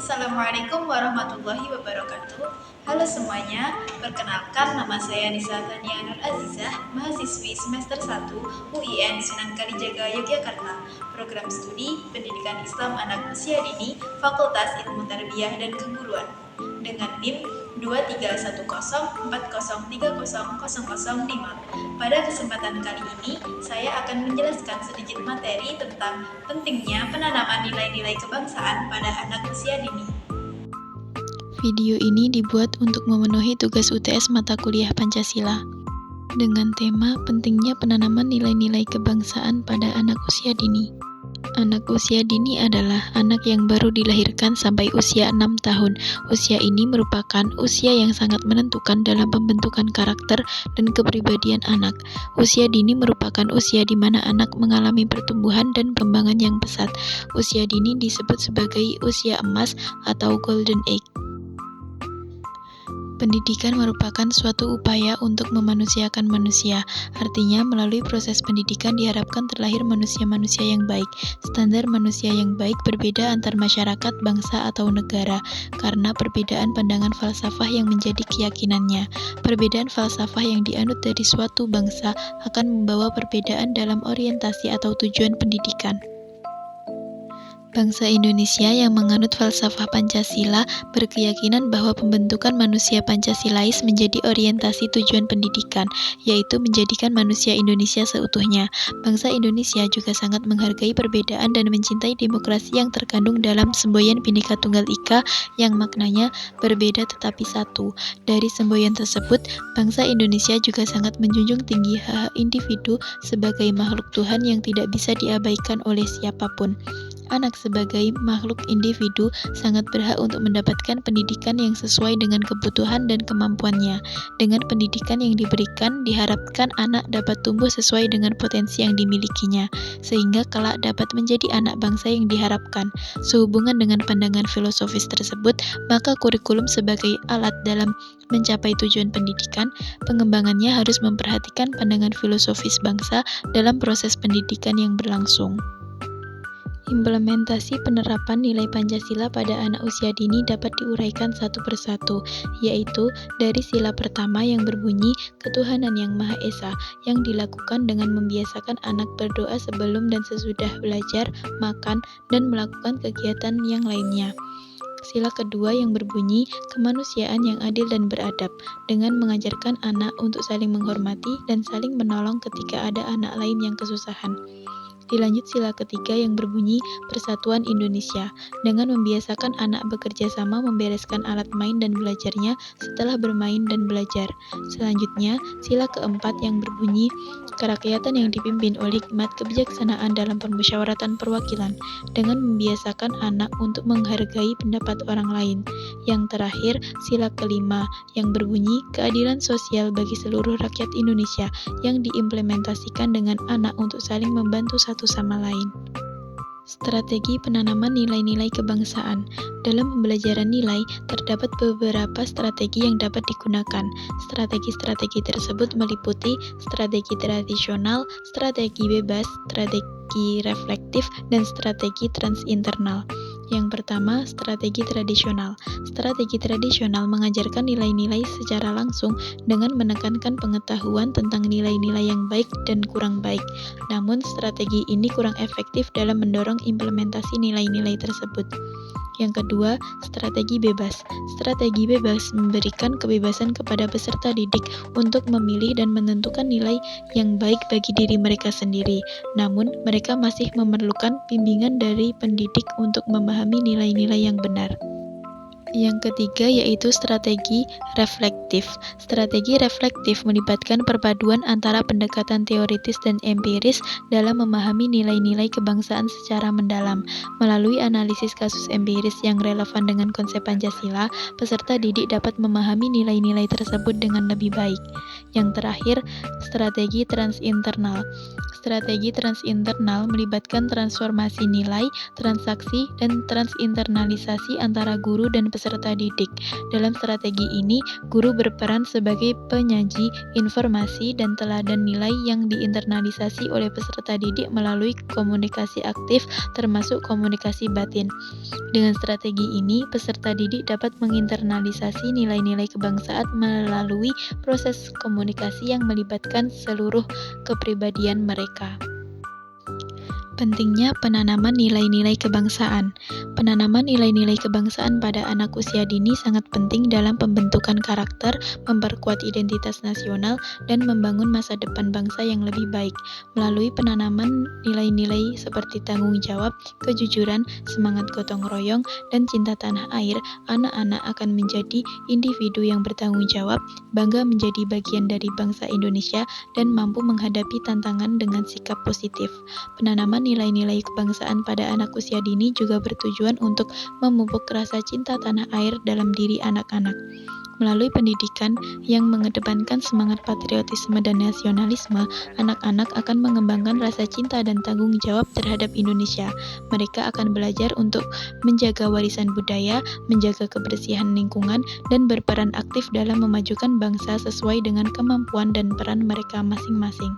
Assalamualaikum warahmatullahi wabarakatuh. Halo semuanya, perkenalkan nama saya Nisa Tania Nur Azizah, mahasiswi semester 1 UIN Sunan Kalijaga Yogyakarta, program studi Pendidikan Islam Anak Usia Dini, Fakultas Ilmu Tarbiyah dan Keguruan, dengan NIM 23104030005. Pada kesempatan kali ini, saya akan menjelaskan sedikit materi tentang pentingnya penanaman nilai-nilai kebangsaan pada anak usia dini. Video ini dibuat untuk memenuhi tugas UTS mata kuliah Pancasila dengan tema pentingnya penanaman nilai-nilai kebangsaan pada anak usia dini. Anak usia dini adalah anak yang baru dilahirkan sampai usia 6 tahun. Usia ini merupakan usia yang sangat menentukan dalam pembentukan karakter dan kepribadian anak. Usia dini merupakan usia di mana anak mengalami pertumbuhan dan perkembangan yang pesat. Usia dini disebut sebagai usia emas atau golden age. Pendidikan merupakan suatu upaya untuk memanusiakan manusia. Artinya, melalui proses pendidikan diharapkan terlahir manusia-manusia yang baik. Standar manusia yang baik berbeda antar masyarakat, bangsa, atau negara, karena perbedaan pandangan falsafah yang menjadi keyakinannya. Perbedaan falsafah yang dianut dari suatu bangsa akan membawa perbedaan dalam orientasi atau tujuan pendidikan. Bangsa Indonesia yang menganut falsafah Pancasila berkeyakinan bahwa pembentukan manusia Pancasilais menjadi orientasi tujuan pendidikan, yaitu menjadikan manusia Indonesia seutuhnya. Bangsa Indonesia juga sangat menghargai perbedaan dan mencintai demokrasi yang terkandung dalam semboyan Bhinneka Tunggal Ika yang maknanya berbeda tetapi satu. Dari semboyan tersebut, bangsa Indonesia juga sangat menjunjung tinggi hak individu sebagai makhluk Tuhan yang tidak bisa diabaikan oleh siapapun. Anak sebagai makhluk individu sangat berhak untuk mendapatkan pendidikan yang sesuai dengan kebutuhan dan kemampuannya. Dengan pendidikan yang diberikan, diharapkan anak dapat tumbuh sesuai dengan potensi yang dimilikinya, sehingga kelak dapat menjadi anak bangsa yang diharapkan. Sehubungan dengan pandangan filosofis tersebut, maka kurikulum sebagai alat dalam mencapai tujuan pendidikan, pengembangannya harus memperhatikan pandangan filosofis bangsa dalam proses pendidikan yang berlangsung. Implementasi penerapan nilai Pancasila pada anak usia dini dapat diuraikan satu persatu, yaitu dari sila pertama yang berbunyi Ketuhanan Yang Maha Esa, yang dilakukan dengan membiasakan anak berdoa sebelum dan sesudah belajar, makan, dan melakukan kegiatan yang lainnya. Sila kedua yang berbunyi kemanusiaan yang adil dan beradab, dengan mengajarkan anak untuk saling menghormati dan saling menolong ketika ada anak lain yang kesusahan. Dilanjut sila ketiga yang berbunyi Persatuan Indonesia, dengan membiasakan anak bekerja sama membereskan alat main dan belajarnya setelah bermain dan belajar. Selanjutnya, sila keempat yang berbunyi Kerakyatan yang dipimpin oleh hikmat kebijaksanaan dalam permusyawaratan perwakilan, dengan membiasakan anak untuk menghargai pendapat orang lain. Yang terakhir, sila kelima yang berbunyi Keadilan sosial bagi seluruh rakyat Indonesia, yang diimplementasikan dengan anak untuk saling membantu satu sama lain. Strategi penanaman nilai-nilai kebangsaan. Dalam pembelajaran nilai, terdapat beberapa strategi yang dapat digunakan. Strategi-strategi tersebut meliputi strategi tradisional, strategi bebas, strategi reflektif, dan strategi transinternal. Yang pertama, strategi tradisional. Strategi tradisional mengajarkan nilai-nilai secara langsung dengan menekankan pengetahuan tentang nilai-nilai yang baik dan kurang baik. Namun, strategi ini kurang efektif dalam mendorong implementasi nilai-nilai tersebut. Yang kedua, strategi bebas. Strategi bebas memberikan kebebasan kepada peserta didik untuk memilih dan menentukan nilai yang baik bagi diri mereka sendiri. Namun, mereka masih memerlukan bimbingan dari pendidik untuk memahami nilai-nilai yang benar. Yang ketiga yaitu strategi reflektif. Strategi reflektif melibatkan perpaduan antara pendekatan teoritis dan empiris dalam memahami nilai-nilai kebangsaan secara mendalam. Melalui analisis kasus empiris yang relevan dengan konsep Pancasila, peserta didik dapat memahami nilai-nilai tersebut dengan lebih baik. Yang terakhir, strategi transinternal. Strategi transinternal melibatkan transformasi nilai, transaksi, dan transinternalisasi antara guru dan peserta didik. Dalam strategi ini, guru berperan sebagai penyaji informasi dan teladan nilai yang diinternalisasi oleh peserta didik melalui komunikasi aktif termasuk komunikasi batin. Dengan strategi ini, peserta didik dapat menginternalisasi nilai-nilai kebangsaan melalui proses komunikasi yang melibatkan seluruh kepribadian mereka. Pentingnya penanaman nilai-nilai kebangsaan. Penanaman nilai-nilai kebangsaan pada anak usia dini sangat penting dalam pembentukan karakter, memperkuat identitas nasional, dan membangun masa depan bangsa yang lebih baik. Melalui penanaman nilai-nilai seperti tanggung jawab, kejujuran, semangat gotong royong, dan cinta tanah air, anak-anak akan menjadi individu yang bertanggung jawab, bangga menjadi bagian dari bangsa Indonesia, dan mampu menghadapi tantangan dengan sikap positif. Penanaman nilai-nilai kebangsaan pada anak usia dini juga bertujuan untuk memupuk rasa cinta tanah air dalam diri anak-anak. Melalui pendidikan yang mengedepankan semangat patriotisme dan nasionalisme, anak-anak akan mengembangkan rasa cinta dan tanggung jawab terhadap Indonesia. Mereka akan belajar untuk menjaga warisan budaya, menjaga kebersihan lingkungan, dan berperan aktif dalam memajukan bangsa sesuai dengan kemampuan dan peran mereka masing-masing.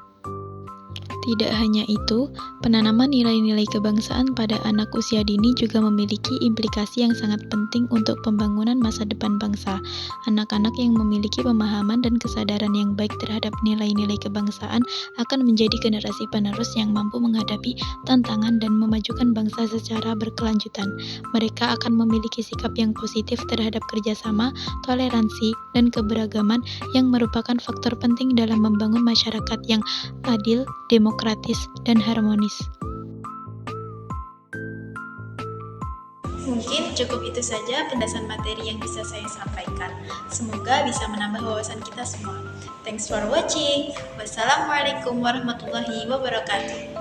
Tidak hanya itu, penanaman nilai-nilai kebangsaan pada anak usia dini juga memiliki implikasi yang sangat penting untuk pembangunan masa depan bangsa. Anak-anak yang memiliki pemahaman dan kesadaran yang baik terhadap nilai-nilai kebangsaan akan menjadi generasi penerus yang mampu menghadapi tantangan dan memajukan bangsa secara berkelanjutan. Mereka akan memiliki sikap yang positif terhadap kerjasama, toleransi, dan keberagaman yang merupakan faktor penting dalam membangun masyarakat yang adil, demokratis, dan harmonis. Mungkin cukup itu saja penjelasan materi yang bisa saya sampaikan. Semoga bisa menambah wawasan kita semua. Thanks for watching. Wassalamualaikum warahmatullahi wabarakatuh.